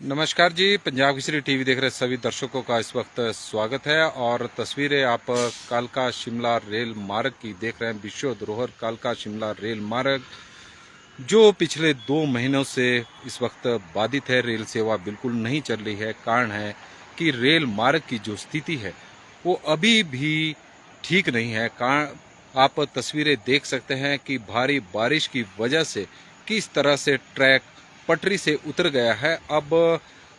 नमस्कार जी। पंजाब केसरी टीवी देख रहे सभी दर्शकों का इस वक्त स्वागत है और तस्वीरें आप कालका शिमला रेल मार्ग की देख रहे हैं। विश्व धरोहर कालका शिमला रेल मार्ग जो पिछले 2 महीनों से इस वक्त बाधित है। रेल सेवा बिल्कुल नहीं चल रही है। कारण है कि रेल मार्ग की जो स्थिति है वो अभी भी ठीक नहीं है। आप तस्वीरें देख सकते हैं कि भारी बारिश की वजह से किस तरह से ट्रैक पटरी से उतर गया है। अब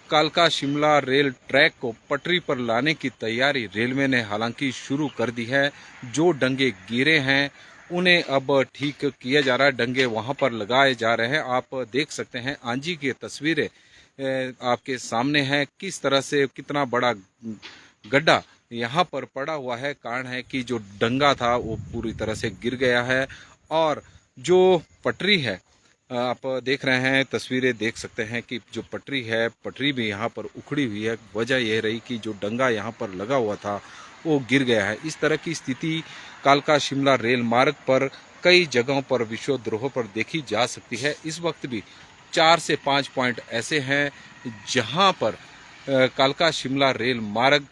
कालका शिमला रेल ट्रैक को पटरी पर लाने की तैयारी रेलवे ने हालांकि शुरू कर दी है। जो डंगे गिरे हैं उन्हें अब ठीक किया जा रहा है। डंगे वहां पर लगाए जा रहे हैं। आप देख सकते हैं आंजी की तस्वीरें आपके सामने है। किस तरह से कितना बड़ा गड्ढा यहाँ पर पड़ा हुआ है। कारण है कि जो डंगा था वो पूरी तरह से गिर गया है और जो पटरी है आप देख रहे हैं, तस्वीरें देख सकते हैं कि जो पटरी है पटरी भी यहाँ पर उखड़ी हुई है। वजह यह रही कि जो डंगा यहाँ पर लगा हुआ था वो गिर गया है। इस तरह की स्थिति कालका शिमला रेल मार्ग पर कई जगहों पर विश्व धरोहर पर देखी जा सकती है। इस वक्त भी 4 से 5 पॉइंट ऐसे हैं जहां पर कालका शिमला रेल मार्ग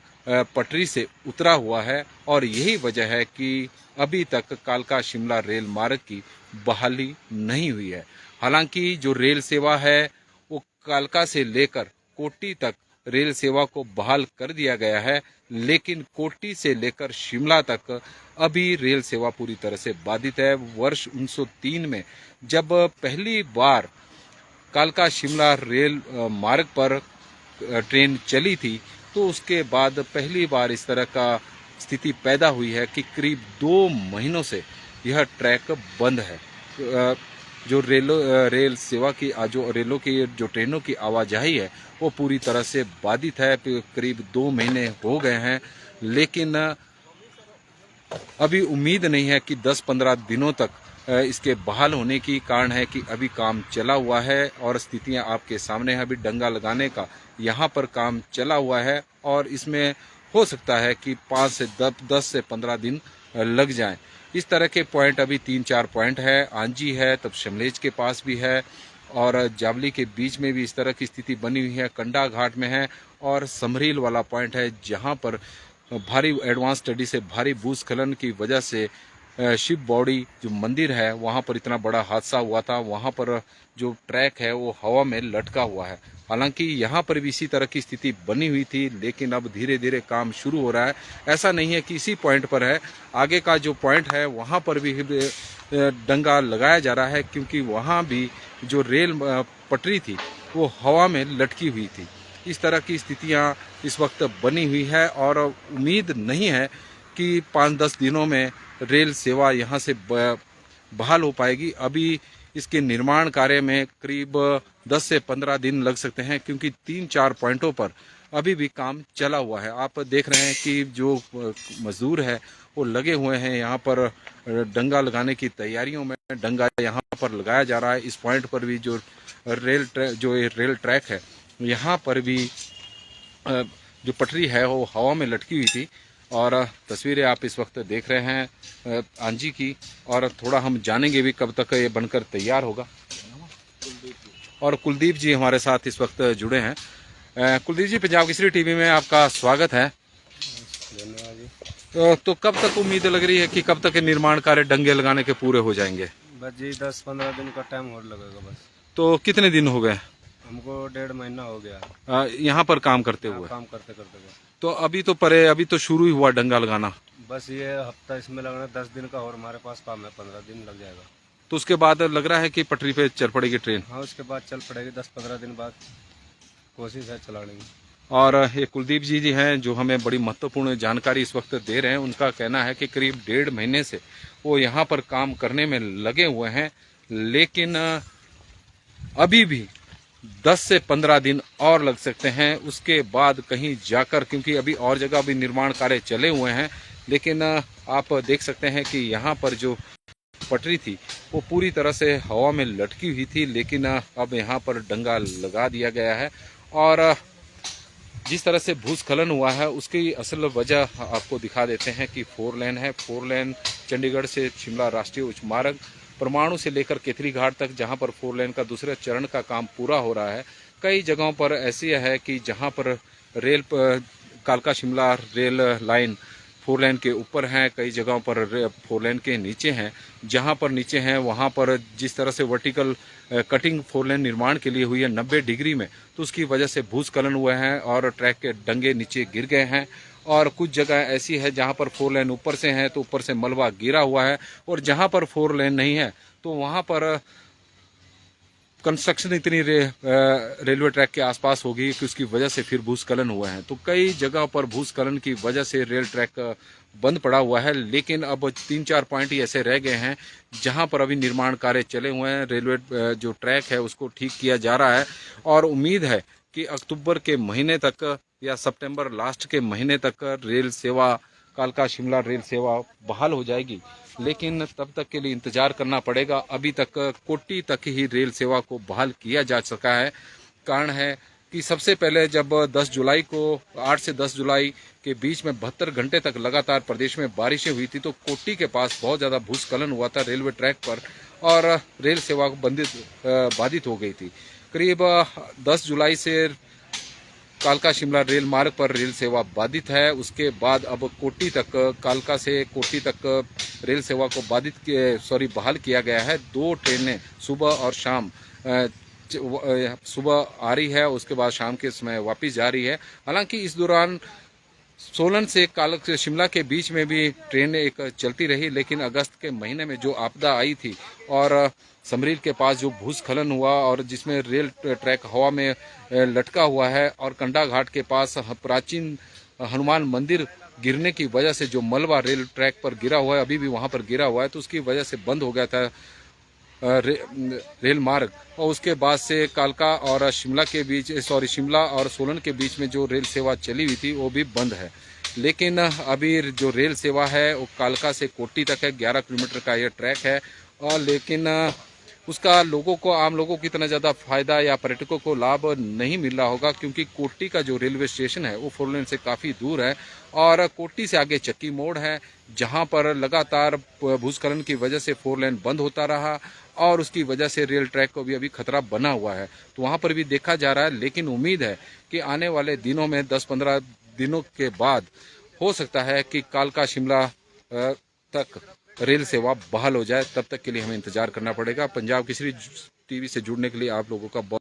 पटरी से उतरा हुआ है और यही वजह है कि अभी तक कालका शिमला रेल मार्ग की बहाली नहीं हुई है। हालांकि जो रेल सेवा है वो कालका से लेकर कोटी तक रेल सेवा को बहाल कर दिया गया है, लेकिन कोटी से लेकर शिमला तक अभी रेल सेवा पूरी तरह से बाधित है। वर्ष 1903 में जब पहली बार कालका शिमला रेल मार्ग पर ट्रेन चली थी तो उसके बाद पहली बार इस तरह का स्थिति पैदा हुई है कि करीब 2 महीनों से यह ट्रैक बंद है। जो रेल सेवा की जो रेलों की जो ट्रेनों की आवाजाही है वो पूरी तरह से बाधित है। करीब 2 महीने हो गए हैं, लेकिन अभी उम्मीद नहीं है कि 10-15 दिनों तक इसके बहाल होने की। कारण है कि अभी काम चला हुआ है और स्थितियां आपके सामने है। अभी डंगा लगाने का यहाँ पर काम चला हुआ है और इसमें हो सकता है कि 5 से 10 से 15 दिन लग जाएं। इस तरह के पॉइंट अभी 3-4 पॉइंट है। आंजी है, तब शमलेज के पास भी है और जावली के बीच में भी इस तरह की स्थिति बनी हुई है। कंडा घाट में है और समरील वाला पॉइंट है जहां पर भारी एडवांस स्टडी से भारी भूस्खलन की वजह से शिव बॉडी जो मंदिर है वहां पर इतना बड़ा हादसा हुआ था। वहां पर जो ट्रैक है वो हवा में लटका हुआ है। हालांकि यहाँ पर भी इसी तरह की स्थिति बनी हुई थी, लेकिन अब धीरे धीरे काम शुरू हो रहा है। ऐसा नहीं है कि इसी पॉइंट पर है, आगे का जो पॉइंट है वहाँ पर भी डंगा लगाया जा रहा है, क्योंकि वहाँ भी जो रेल पटरी थी वो हवा में लटकी हुई थी। इस तरह की स्थितियाँ इस वक्त बनी हुई है और उम्मीद नहीं है कि 5-10 दिनों में रेल सेवा यहाँ से बहाल हो पाएगी। अभी इसके निर्माण कार्य में करीब 10 से 15 दिन लग सकते हैं, क्योंकि 3-4 पॉइंटों पर अभी भी काम चला हुआ है। आप देख रहे हैं कि जो मजदूर है वो लगे हुए हैं यहाँ पर डंगा लगाने की तैयारियों में। डंगा यहाँ पर लगाया जा रहा है। इस पॉइंट पर भी जो रेल ट्रैक है यहाँ पर भी जो पटरी है वो हवा में लटकी हुई थी और तस्वीरें आप इस वक्त देख रहे हैं आंजी की। और थोड़ा हम जानेंगे भी कब तक ये बनकर तैयार होगा। और कुलदीप जी हमारे साथ इस वक्त जुड़े हैं। कुलदीप जी, पंजाब केसरी टीवी में आपका स्वागत है। धन्यवाद जी। तो कब तक उम्मीद लग रही है कि कब तक निर्माण कार्य डंगे लगाने के पूरे हो जाएंगे? बस जी 10-15 दिन का टाइम और लगेगा बस। तो कितने दिन हो गए? हमको 1.5 महीना हो गया यहाँ पर काम करते हुए। तो अभी तो शुरू ही हुआ डंगा लगाना। बस ये हफ्ता इसमें लगना, 10 दिन का और हमारे पास काम है, 15 दिन लग जाएगा। तो उसके बाद लग रहा है कि पटरी पे चल पड़ेगी ट्रेन? हाँ, उसके बाद चल पड़ेगी। 10-15 दिन बाद कोशिश है चलाने की। और ये कुलदीप जी हैं जो हमें बड़ी महत्वपूर्ण जानकारी इस वक्त दे रहे हैं। उनका कहना है कि करीब 1.5 महीने से वो यहाँ पर काम करने में लगे हुए हैं, लेकिन अभी भी 10 से 15 दिन और लग सकते हैं। उसके बाद कहीं जाकर, क्योंकि अभी और जगह भी निर्माण कार्य चले हुए हैं, लेकिन आप देख सकते हैं कि यहाँ पर जो पटरी थी वो पूरी तरह से हवा में लटकी हुई थी, लेकिन अब यहाँ पर डंगा लगा दिया गया है। और जिस तरह से भूस्खलन हुआ है उसकी असल वजह आपको दिखा देते हैं कि 4 लेन है। 4 लेन चंडीगढ़ से शिमला राष्ट्रीय उच्च मार्ग, परमाणु से लेकर केथरी घाट तक, जहां पर 4 लेन का दूसरे चरण का काम पूरा हो रहा है, कई जगहों पर ऐसी है कि जहां पर रेल कालका शिमला रेल लाइन 4 लेन के ऊपर हैं, कई जगहों पर 4 लेन के नीचे हैं। जहां पर नीचे हैं वहां पर जिस तरह से वर्टिकल कटिंग 4 लेन निर्माण के लिए हुई है 90 डिग्री में, तो उसकी वजह से भूस्खलन हुए हैं और ट्रैक के डंगे नीचे गिर गए हैं। और कुछ जगह ऐसी है जहां पर 4 लेन ऊपर से है तो ऊपर से मलबा गिरा हुआ है, और जहां पर 4 लेन नहीं है तो वहां पर कंस्ट्रक्शन इतनी रेलवे ट्रैक के आसपास होगी कि उसकी वजह से फिर भूस्खलन हुए हैं। तो कई जगह पर भूस्खलन की वजह से रेल ट्रैक बंद पड़ा हुआ है, लेकिन अब 3-4 पॉइंट ही ऐसे रह गए हैं जहां पर अभी निर्माण कार्य चले हुए हैं। रेलवे जो ट्रैक है उसको ठीक किया जा रहा है और उम्मीद है कि अक्टूबर के महीने तक या सितंबर लास्ट के महीने तक रेल सेवा कालका शिमला रेल सेवा बहाल हो जाएगी। लेकिन तब तक के लिए इंतजार करना पड़ेगा। अभी तक कोट्टी तक ही रेल सेवा को बहाल किया जा सका है। कारण है कि सबसे पहले जब 10 जुलाई को 8 से 10 जुलाई के बीच में 72 घंटे तक लगातार प्रदेश में बारिशें हुई थी, तो कोट्टी के पास बहुत ज़्यादा भूस्खलन हुआ था रेलवे ट्रैक पर और रेल सेवा बाधित हो गई थी। करीब 10 जुलाई से कालका शिमला रेल मार्ग पर रेल सेवा बाधित है। उसके बाद अब कोट्टी तक, कालका से कोट्टी तक रेल सेवा को बहाल किया गया है। 2 ट्रेनें सुबह और शाम सुबह आ रही है, उसके बाद शाम के समय वापस जा रही है। हालांकि इस दौरान सोलन से कालका शिमला के बीच में भी ट्रेन एक चलती रही, लेकिन अगस्त के महीने में जो आपदा आई थी और समरील के पास जो भूस्खलन हुआ और जिसमें रेल ट्रैक हवा में लटका हुआ है और कंडा घाट के पास प्राचीन हनुमान मंदिर गिरने की वजह से जो मलबा रेल ट्रैक पर गिरा हुआ है, अभी भी वहां पर गिरा हुआ है, तो उसकी वजह से बंद हो गया था रेल मार्ग। और उसके बाद से कालका और शिमला और सोलन के बीच में जो रेल सेवा चली हुई थी वो भी बंद है। लेकिन अभी जो रेल सेवा है वो कालका से कोट्टी तक है, 11 किलोमीटर का ये ट्रैक है। और लेकिन उसका आम लोगों को इतना ज़्यादा फायदा या पर्यटकों को लाभ नहीं मिल रहा होगा, क्योंकि कोट्टी का जो रेलवे स्टेशन है वो 4 लेन से काफ़ी दूर है और कोट्टी से आगे चक्की मोड़ है, जहां पर लगातार भूस्खलन की वजह से 4 लेन बंद होता रहा और उसकी वजह से रेल ट्रैक को भी अभी खतरा बना हुआ है। तो वहां पर भी देखा जा रहा है, लेकिन उम्मीद है कि आने वाले दिनों में 10-15 दिनों के बाद हो सकता है कि कालका शिमला तक रेल सेवा बहाल हो जाए। तब तक के लिए हमें इंतजार करना पड़ेगा। पंजाब केसरी टीवी से जुड़ने के लिए आप लोगों का बहुत